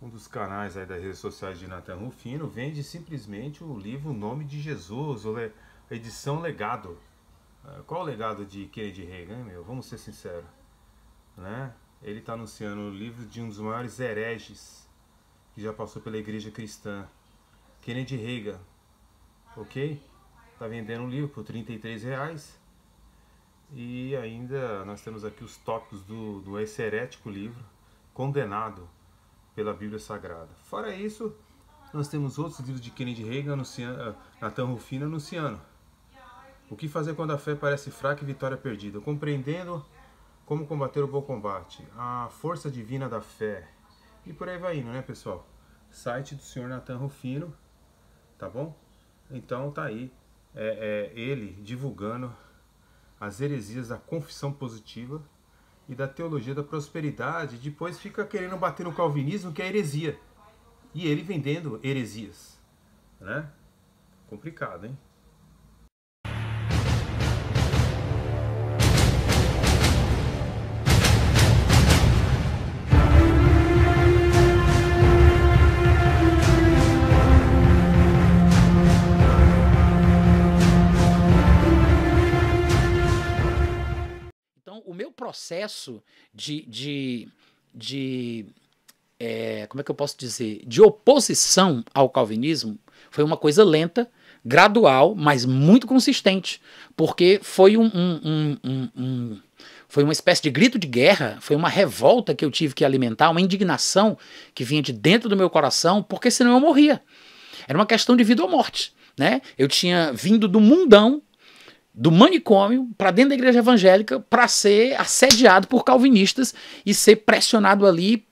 Um dos canais aí das redes sociais de Nathan Rufino vende simplesmente o livro O Nome de Jesus, a edição Legado. Qual o legado de Kennedy Reagan, meu? Vamos ser sinceros, né? Ele está anunciando o livro de um dos maiores hereges que já passou pela igreja cristã, Kennedy Reagan, ok? Está vendendo um livro por R$ 33. E ainda nós temos aqui os tópicos do esse herético livro, condenado pela Bíblia Sagrada. Fora isso, nós temos outros livros de Kennedy Reagan, Nathan Rufino anunciando o que fazer quando a fé parece fraca e vitória perdida, compreendendo como combater o bom combate, a força divina da fé, e por aí vai indo, né, pessoal? Site do senhor Nathan Rufino, tá bom? Então tá aí, ele divulgando as heresias da confissão positiva e da teologia da prosperidade. Depois fica querendo bater no calvinismo, que é heresia, e ele vendendo heresias, né? Complicado, hein? Então, o meu processo como é que eu posso dizer, de oposição ao calvinismo foi uma coisa lenta, gradual, mas muito consistente, porque foi foi uma espécie de grito de guerra, foi uma revolta que eu tive que alimentar, uma indignação que vinha de dentro do meu coração, porque senão eu morria. Era uma questão de vida ou morte, né? Eu tinha vindo do mundão, do manicômio, para dentro da igreja evangélica, para ser assediado por calvinistas e ser pressionado ali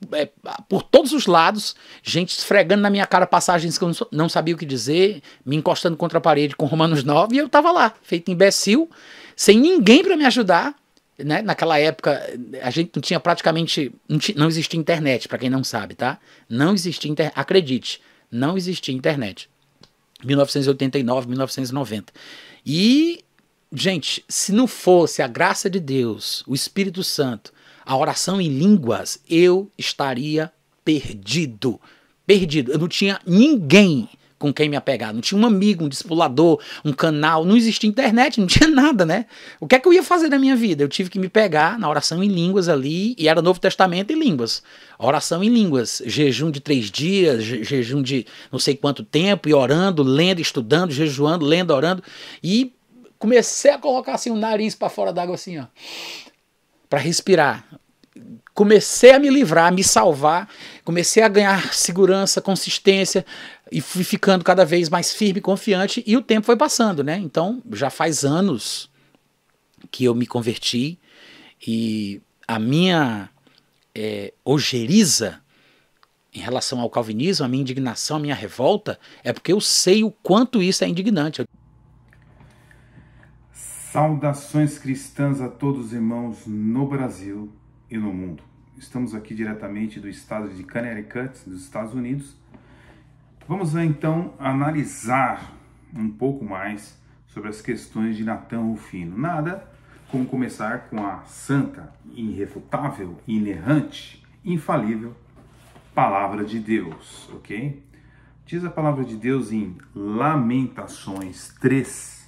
por todos os lados, gente esfregando na minha cara passagens que eu não sabia o que dizer, me encostando contra a parede com Romanos 9, e eu estava lá, feito imbecil, sem ninguém para me ajudar, né? Naquela época a gente não tinha praticamente, não existia internet, para quem não sabe, tá? Não existia internet, acredite, não existia internet. 1989, 1990. E gente, se não fosse a graça de Deus, o Espírito Santo, a oração em línguas, eu estaria perdido. Perdido. Eu não tinha ninguém com quem me apegar. Não tinha um amigo, um discipulador, um canal. Não existia internet, não tinha nada, né? O que é que eu ia fazer na minha vida? Eu tive que me pegar na oração em línguas ali, e era Novo Testamento em línguas. Oração em línguas. Jejum de 3 dias, jejum de não sei quanto tempo, e orando, lendo, estudando, jejuando, lendo, orando. E comecei a colocar assim o nariz para fora d'água assim, ó, para respirar. Comecei a me livrar, a me salvar, comecei a ganhar segurança, consistência, e fui ficando cada vez mais firme, confiante, e o tempo foi passando, né? Então, já faz anos que eu me converti, e a minha ojeriza em relação ao calvinismo, a minha indignação, a minha revolta, é porque eu sei o quanto isso é indignante. Saudações cristãs a todos os irmãos no Brasil e no mundo. Estamos aqui diretamente do estado de Connecticut, dos Estados Unidos. Vamos então analisar um pouco mais sobre as questões de Nathan Rufino. Nada como começar com a santa, irrefutável, inerrante, infalível Palavra de Deus, ok? Diz a Palavra de Deus em Lamentações 3.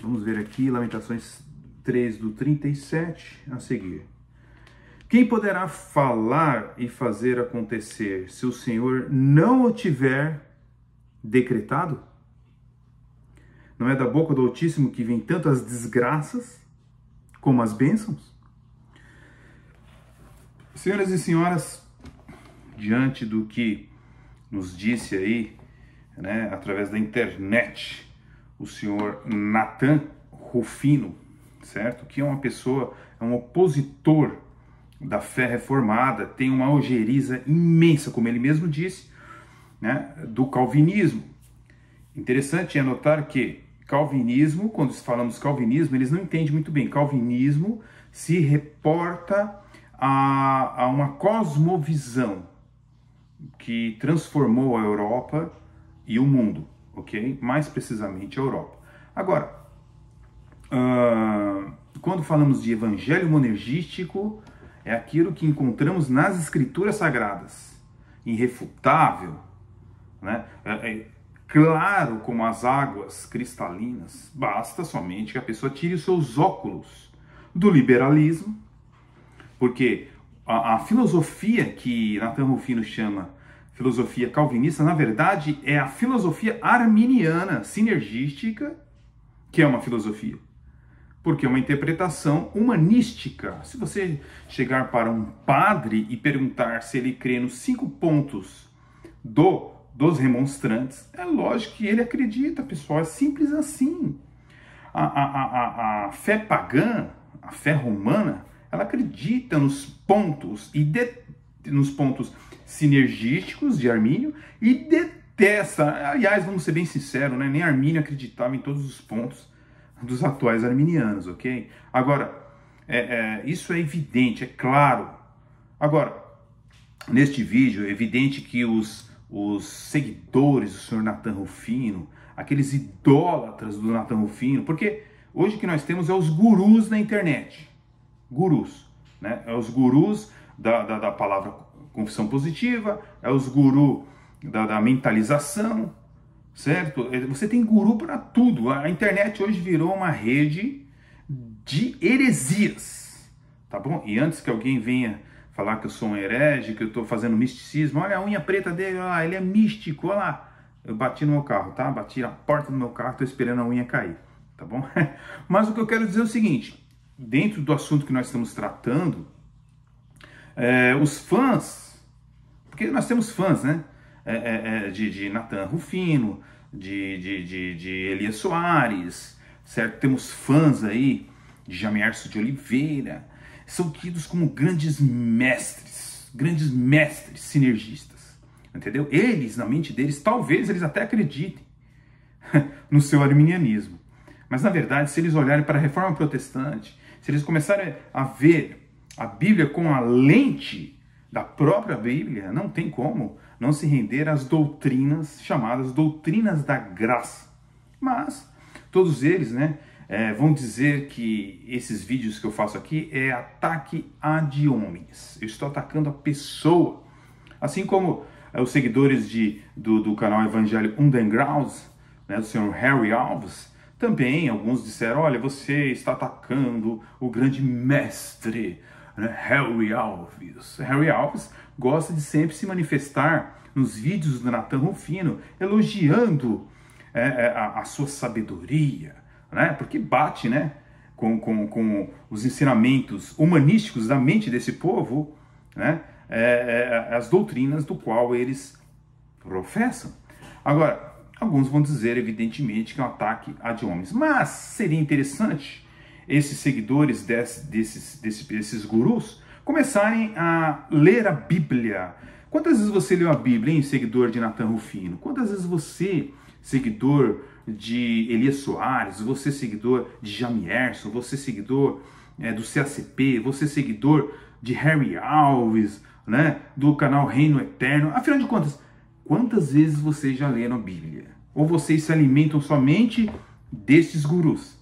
Vamos ver aqui, Lamentações 3, do 37 a seguir. Quem poderá falar e fazer acontecer se o Senhor não o tiver decretado? Não é da boca do Altíssimo que vem tanto as desgraças como as bênçãos? Senhoras e senhoras, diante do que nos disse aí, né, através da internet, o senhor Nathan Rufino, certo? Que é uma pessoa, é um opositor da fé reformada, tem uma ojeriza imensa, como ele mesmo disse, né, do calvinismo. Interessante é notar que calvinismo, quando falamos calvinismo, eles não entendem muito bem. Calvinismo se reporta a uma cosmovisão que transformou a Europa e o mundo. Ok? Mais precisamente a Europa. Agora, quando falamos de evangelho monergístico, é aquilo que encontramos nas escrituras sagradas. irrefutável, né? Claro como as águas cristalinas, basta somente que a pessoa tire os seus óculos do liberalismo, porque a filosofia que Nathan Rufino chama filosofia calvinista, na verdade, é a filosofia arminiana sinergística, que é uma filosofia, porque é uma interpretação humanística. Se você chegar para um padre e perguntar se ele crê nos 5 pontos dos remonstrantes, é lógico que ele acredita, pessoal, é simples assim. A fé pagã, a fé romana, ela acredita nos pontos nos pontos sinergísticos de Armínio e detesta, aliás, vamos ser bem sinceros, né? Nem Armínio acreditava em todos os pontos dos atuais arminianos, ok? Agora, isso é evidente, é claro. Agora, neste vídeo, é evidente que os seguidores do Sr. Nathan Rufino, aqueles idólatras do Nathan Rufino, porque hoje o que nós temos é os gurus na internet. Gurus, né? É os gurus da palavra confissão positiva, é os gurus da mentalização, certo? Você tem guru para tudo. A internet hoje virou uma rede de heresias, tá bom? E antes que alguém venha falar que eu sou um herege, que eu estou fazendo misticismo, olha a unha preta dele, olha lá, ele é místico, olha lá. Eu bati no meu carro, tá? Bati na porta do meu carro, estou esperando a unha cair, tá bom? Mas o que eu quero dizer é o seguinte, dentro do assunto que nós estamos tratando, os fãs, porque nós temos fãs, né? De Nathan Rufino, de Elias Soares, certo? Temos fãs aí de Jamierso de Oliveira, são tidos como grandes mestres sinergistas, entendeu? Eles, na mente deles, talvez eles até acreditem no seu arminianismo, mas na verdade, se eles olharem para a Reforma Protestante, se eles começarem a ver a Bíblia com a lente da própria Bíblia, não tem como não se render às doutrinas chamadas doutrinas da graça. Mas todos eles, né, vão dizer que esses vídeos que eu faço aqui é ataque ad homines. Eu estou atacando a pessoa. Assim como os seguidores do canal Evangelho Underground, né, do senhor Harry Alves, também alguns disseram, olha, você está atacando o grande mestre, né, Harry Alves. Harry Alves gosta de sempre se manifestar nos vídeos do Nathan Rufino, elogiando a sua sabedoria, né, porque bate, né, com os ensinamentos humanísticos da mente desse povo, né, as doutrinas do qual eles professam. Agora, alguns vão dizer, evidentemente, que é um ataque ad homines, mas seria interessante esses seguidores desses gurus começarem a ler a Bíblia. Quantas vezes você leu a Bíblia, hein, seguidor de Nathan Rufino? Quantas vezes você, seguidor de Elias Soares, você seguidor de Jamierso, você seguidor do CACP, você seguidor de Harry Alves, né, do canal Reino Eterno, afinal de contas, quantas vezes vocês já leram a Bíblia? Ou vocês se alimentam somente destes gurus?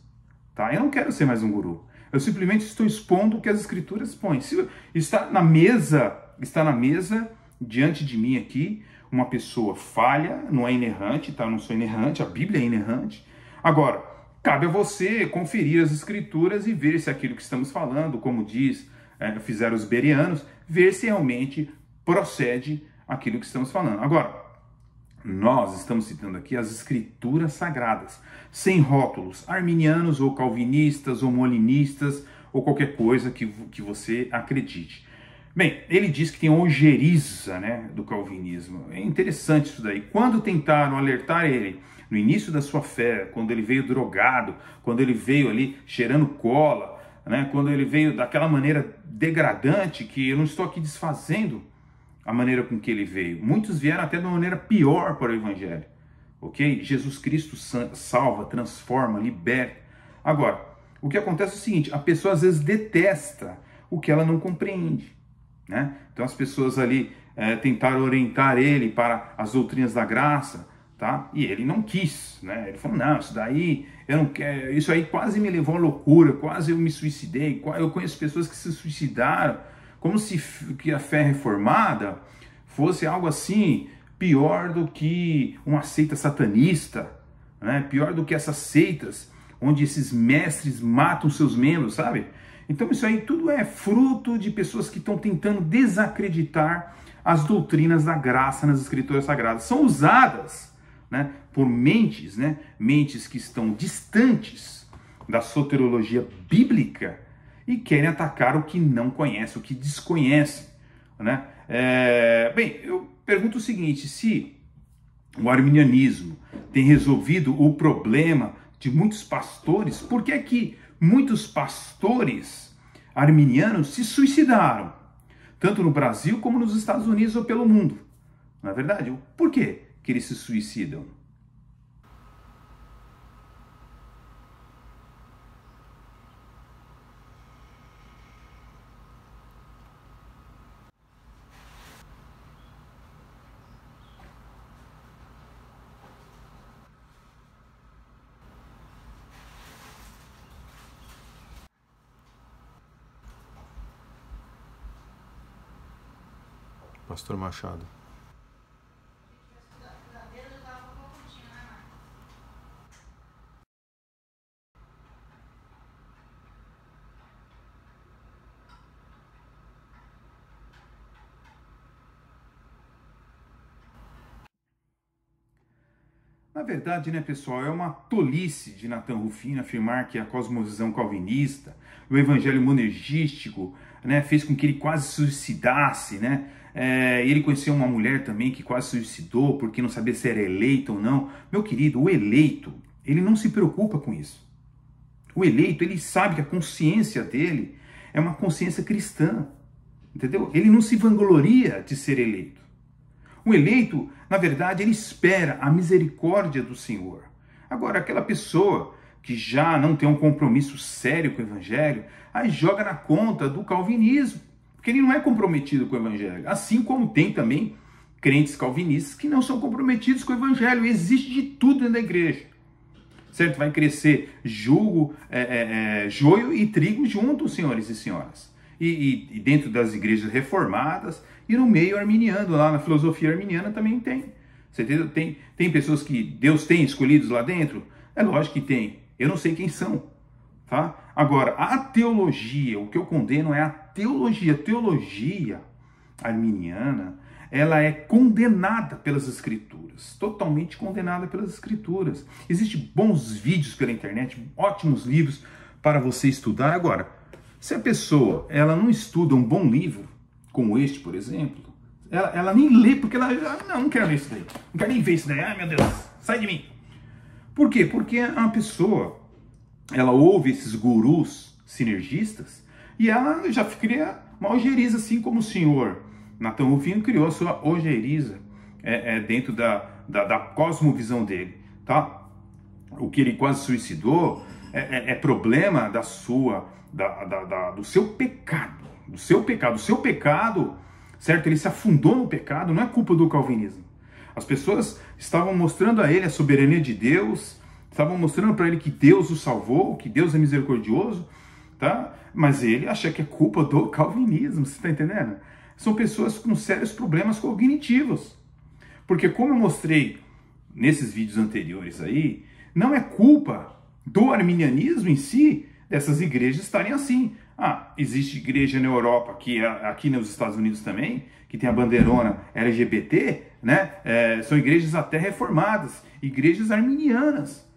Tá? Eu não quero ser mais um guru. Eu simplesmente estou expondo o que as escrituras põem. Se está na mesa diante de mim aqui, uma pessoa falha, não é inerrante, tá? Eu não sou inerrante, a Bíblia é inerrante. Agora, cabe a você conferir as escrituras e ver se aquilo que estamos falando, como fizeram os bereanos, ver se realmente procede aquilo que estamos falando. Agora, nós estamos citando aqui as escrituras sagradas, sem rótulos arminianos ou calvinistas ou molinistas ou qualquer coisa que você acredite. Bem, ele diz que tem ojeriza, né, do calvinismo. É interessante isso daí. Quando tentaram alertar ele no início da sua fé, quando ele veio drogado, quando ele veio ali cheirando cola, né, quando ele veio daquela maneira degradante, que eu não estou aqui desfazendo a maneira com que ele veio. Muitos vieram até de uma maneira pior para o Evangelho. Ok? Jesus Cristo salva, transforma, liberta. Agora, o que acontece é o seguinte, a pessoa às vezes detesta o que ela não compreende, né? Então as pessoas ali tentaram orientar ele para as doutrinas da graça, tá? E ele não quis, né? Ele falou, não, isso daí, eu não quero, isso aí quase me levou à loucura, quase eu me suicidei, eu conheço pessoas que se suicidaram, como se que a fé reformada fosse algo assim pior do que uma seita satanista, né? Pior do que essas seitas onde esses mestres matam seus membros, sabe? Então isso aí tudo é fruto de pessoas que estão tentando desacreditar as doutrinas da graça nas escrituras sagradas. São usadas, né, por mentes, né, mentes que estão distantes da soteriologia bíblica e querem atacar o que não conhece, o que desconhece, né? Bem, eu pergunto o seguinte: se o arminianismo tem resolvido o problema de muitos pastores, por que é que muitos pastores arminianos se suicidaram, tanto no Brasil como nos Estados Unidos ou pelo mundo? Não é verdade? Por que eles se suicidam? Pastor Machado. Na verdade, né, pessoal, é uma tolice de Nathan Rufino afirmar que a cosmovisão calvinista, o evangelho monergístico, né, fez com que ele quase suicidasse, né? Ele conheceu uma mulher também que quase suicidou porque não sabia se era eleito ou não. Meu querido, o eleito, ele não se preocupa com isso. O eleito, ele sabe que a consciência dele é uma consciência cristã, entendeu? Ele não se vangloria de ser eleito. O eleito, na verdade, ele espera a misericórdia do Senhor. Agora, aquela pessoa que já não tem um compromisso sério com o evangelho, aí joga na conta do calvinismo, porque ele não é comprometido com o evangelho. Assim como tem também crentes calvinistas que não são comprometidos com o evangelho. Existe de tudo dentro da igreja, certo? Vai crescer joio e trigo juntos, senhores e senhoras. E dentro das igrejas reformadas e no meio arminiano, lá na filosofia arminiana também tem. Você entendeu? Tem pessoas que Deus tem escolhidos lá dentro? É lógico que tem. Eu não sei quem são, tá? Agora, a teologia, o que eu condeno é a teologia. A teologia arminiana, ela é condenada pelas escrituras, totalmente condenada pelas escrituras. Existem bons vídeos pela internet, ótimos livros para você estudar. Agora, se a pessoa ela não estuda um bom livro, como este, por exemplo, ela nem lê, porque ela não quero ler isso daí, não quero nem ver isso daí, ai meu Deus, sai de mim. Por quê? Porque a pessoa, ela ouve esses gurus sinergistas e ela já cria uma ojeriza, assim como o senhor Nathan Rufino criou a sua ojeriza dentro da cosmovisão dele, tá? O que ele quase suicidou é problema do seu pecado, do seu pecado, certo? Ele se afundou no pecado, não é culpa do calvinismo. As pessoas estavam mostrando a ele a soberania de Deus, estavam mostrando para ele que Deus o salvou, que Deus é misericordioso, tá? Mas ele acha que é culpa do calvinismo, você está entendendo? São pessoas com sérios problemas cognitivos. Porque como eu mostrei nesses vídeos anteriores aí, não é culpa do arminianismo em si dessas igrejas estarem assim. Existe igreja na Europa, aqui nos Estados Unidos também, que tem a bandeirona LGBT, né? São igrejas até reformadas, igrejas arminianas,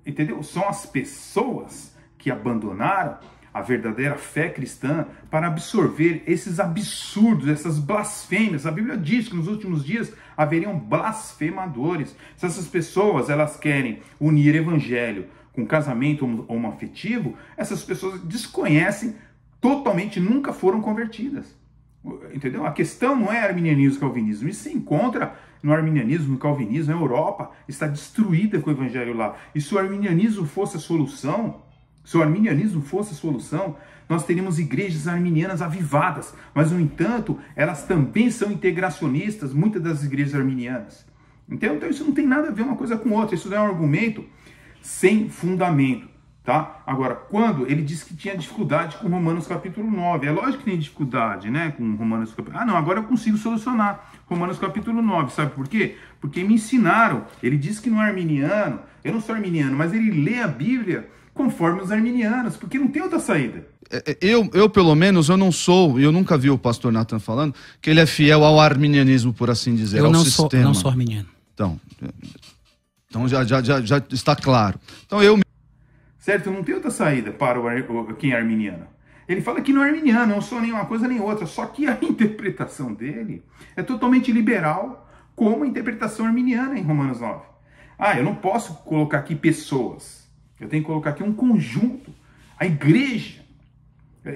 entendeu? São as pessoas que abandonaram a verdadeira fé cristã para absorver esses absurdos, essas blasfêmias. A Bíblia diz que nos últimos dias haveriam blasfemadores. Se essas pessoas elas querem unir evangelho com casamento homoafetivo, essas pessoas desconhecem totalmente, nunca foram convertidas. Entendeu? A questão não é arminianismo e calvinismo. Isso se encontra no arminianismo, no calvinismo. A Europa está destruída com o evangelho lá. E se o arminianismo fosse a solução, nós teríamos igrejas arminianas avivadas. Mas, no entanto, elas também são integracionistas, muitas das igrejas arminianas. Então isso não tem nada a ver uma coisa com outra. Isso é um argumento sem fundamento. Tá? Agora, quando ele disse que tinha dificuldade com Romanos capítulo 9, é lógico que tem dificuldade, né, com Romanos capítulo... Ah, não, agora eu consigo solucionar Romanos capítulo 9, sabe por quê? Porque me ensinaram, ele disse que não é arminiano, eu não sou arminiano, mas ele lê a Bíblia conforme os arminianos, porque não tem outra saída. Eu pelo menos, eu não sou, eu nunca vi o pastor Nathan falando, que ele é fiel ao arminianismo, por assim dizer, ao sistema. Eu não sou arminiano. Então já está claro. Então Certo? Não tem outra saída para quem é arminiano. Ele fala que não é arminiano, não sou nenhuma coisa nem outra, só que a interpretação dele é totalmente liberal, como a interpretação arminiana em Romanos 9. Ah, eu não posso colocar aqui pessoas, eu tenho que colocar aqui um conjunto, a igreja,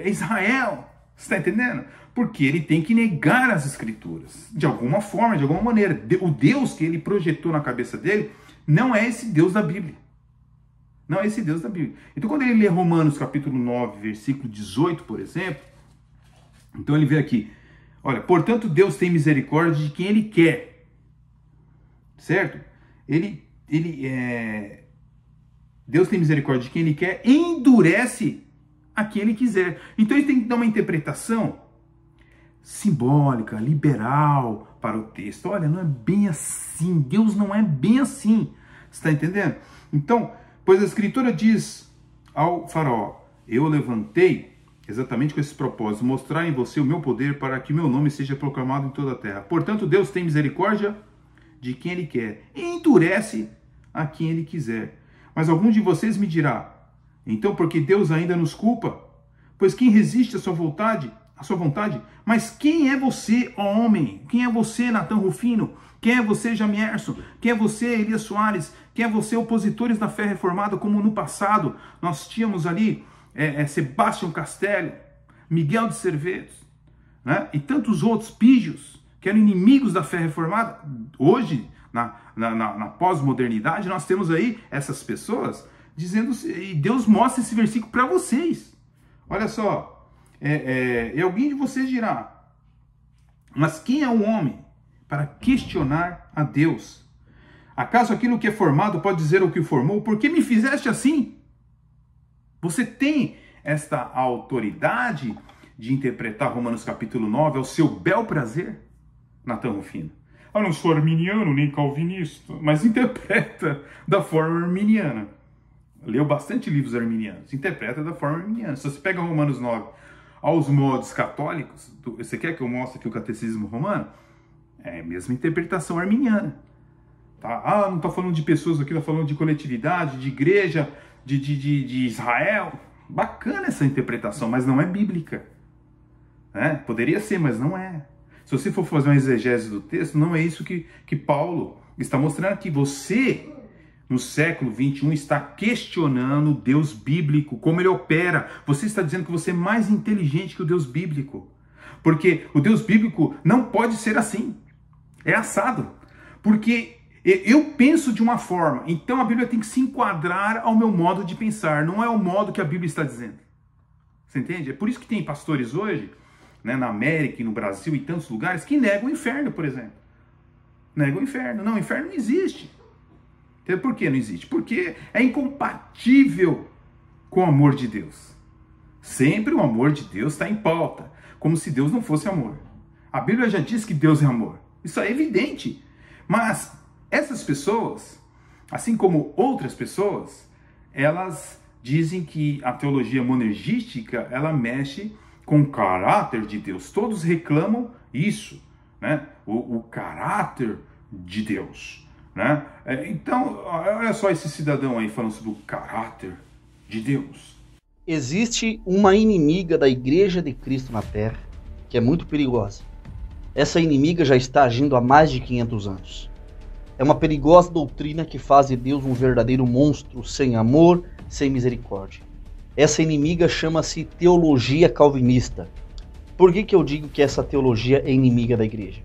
Israel, você está entendendo? Porque ele tem que negar as escrituras, de alguma forma, de alguma maneira. O Deus que ele projetou na cabeça dele não é esse Deus da Bíblia. Não é esse Deus da Bíblia. Então, quando ele lê Romanos capítulo 9, versículo 18, por exemplo, então ele vê aqui, olha, portanto Deus tem misericórdia de quem ele quer, certo? Deus tem misericórdia de quem ele quer e endurece a quem ele quiser. Então ele tem que dar uma interpretação simbólica, liberal para o texto. Olha, não é bem assim, Deus não é bem assim, você está entendendo? Então, pois a Escritura diz ao faraó, eu levantei exatamente com esse propósito, mostrar em você o meu poder para que meu nome seja proclamado em toda a terra. Portanto, Deus tem misericórdia de quem ele quer e endurece a quem ele quiser. Mas algum de vocês me dirá, então porque Deus ainda nos culpa? Pois quem resiste à sua vontade? Mas quem é você, ó homem? Quem é você, Nathan Rufino? Quem é você, Jamierson? Quem é você, Elias Soares? Quem é você, opositores da fé reformada, como no passado nós tínhamos ali Sebastião Castelli, Miguel de Cervetos, né? E tantos outros pígios que eram inimigos da fé reformada. Hoje, na pós-modernidade, nós temos aí essas pessoas dizendo, e Deus mostra esse versículo para vocês. Olha só, e alguém de vocês dirá, mas quem é o homem para questionar a Deus? Acaso aquilo que é formado pode dizer o que o formou? Por que me fizeste assim? Você tem esta autoridade de interpretar Romanos capítulo 9 ao seu bel prazer, Nathan Rufino? Eu não sou arminiano nem calvinista, mas interpreta da forma arminiana. Leu bastante livros arminianos, interpreta da forma arminiana. Se você pega Romanos 9 aos modos católicos, você quer que eu mostre aqui o catecismo romano? É a mesma interpretação arminiana. Tá? Ah, não está falando de pessoas aqui, está falando de coletividade, de igreja, de Israel. Bacana essa interpretação, mas não é bíblica. Poderia ser, mas não é. Se você for fazer uma exegese do texto, não é isso que Paulo está mostrando aqui. Você, no século 21, está questionando o Deus bíblico, como ele opera. Você está dizendo que você é mais inteligente que o Deus bíblico. Porque o Deus bíblico não pode ser assim. É assado. Porque eu penso de uma forma, então a Bíblia tem que se enquadrar ao meu modo de pensar, não é o modo que a Bíblia está dizendo. Você entende? É por isso que tem pastores hoje, né, na América e no Brasil e tantos lugares, que negam o inferno, por exemplo. Negam o inferno. Não, o inferno não existe. Por que não existe? Porque é incompatível com o amor de Deus. Sempre o amor de Deus está em pauta, como se Deus não fosse amor. A Bíblia já diz que Deus é amor. Isso é evidente. Mas essas pessoas, assim como outras pessoas, elas dizem que a teologia monergística, ela mexe com o caráter de Deus. Todos reclamam isso, né? O caráter de Deus, né? Então, olha só esse cidadão aí falando sobre o caráter de Deus. Existe uma inimiga da Igreja de Cristo na Terra, que é muito perigosa. Essa inimiga já está agindo há mais de 500 anos. É uma perigosa doutrina que faz de Deus um verdadeiro monstro, sem amor, sem misericórdia. Essa inimiga chama-se teologia calvinista. Por que eu digo que essa teologia é inimiga da igreja?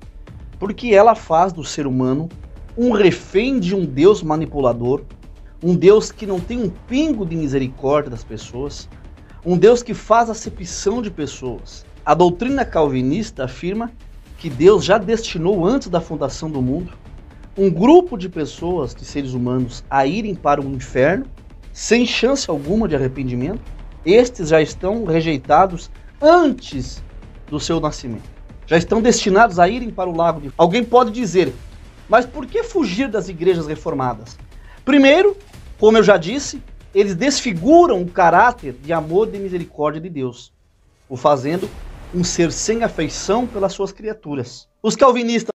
Porque ela faz do ser humano um refém de um Deus manipulador, um Deus que não tem um pingo de misericórdia das pessoas, um Deus que faz acepção de pessoas. A doutrina calvinista afirma que Deus já destinou antes da fundação do mundo um grupo de pessoas, de seres humanos, a irem para o inferno sem chance alguma de arrependimento, estes já estão rejeitados antes do seu nascimento. Já estão destinados a irem para o lago de fogo. Alguém pode dizer, mas por que fugir das igrejas reformadas? Primeiro, como eu já disse, eles desfiguram o caráter de amor e de misericórdia de Deus, o fazendo um ser sem afeição pelas suas criaturas. Os calvinistas